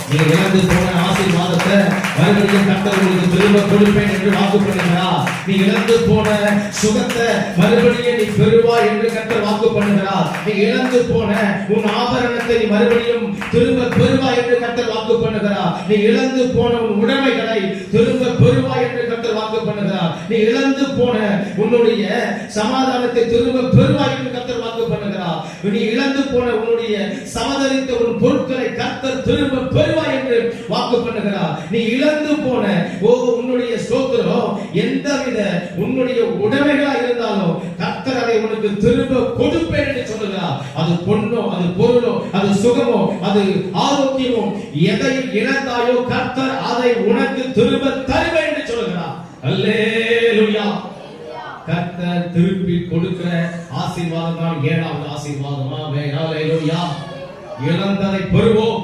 நீ இழந்து போன ஆசீர்வாதத்தை மறுபடியும் கர்த்தர் உங்களுக்கு திரும்ப கொடுப்பேன் என்று வாக்கு பண்ணுகிறார். நீ இழந்து போன சுகத்தை மறுபடியும் நீ பெறுவாய் என்று கர்த்தர் வாக்கு பண்ணுகிறார். நீ இழந்து போன உன் ஆபரணத்தை நீ மறுபடியும் திரும்ப பெறுவாய் என்று கர்த்தர் வாக்கு பண்ணுகிறார். நீ இழந்து போன உன் உடைமைகளை திரும்ப பெறுவாய் என்று கர்த்தர் வாக்கு பண்ணுகிறார். நீ இழந்து போன உன்னுடைய சமாதானத்தை திரும்ப பெறுவாய் என்று கர்த்தர் வாக்கு பண்ணுகிறார். நீ இழந்து போன உன்னுடைய சமதரித்த உன் பொருட்களை கர்த்தர் திரும்ப பெறுவாய் என்று வாக்கு பண்ணுகிறார். நீ இழந்து போன உன்னுடைய ஸ்தோத்திரம் எந்தவித உன்னுடைய உடைமைகளா இருந்தாலும் கர்த்தர் அதை உனக்கு திரும்ப கொடுப்பேன் என்று சொல்லுகிறார். அது பொன்னோ, அது பொருளோ, அது சுகமோ, அது ஆரோக்கியமோ, எதை இழந்தாயோ கர்த்தர் அதை உனக்கு திரும்ப தருவேன் என்று சொல்லுகிறார். அல்லேலூயா. கர்த்தர் திருப்பி கொடுக்கிற ஆசீர்வாதம் தான் 7வது ஆசீர்வாதம். அல்லேலூயா. இழந்ததை பெறுவோம்.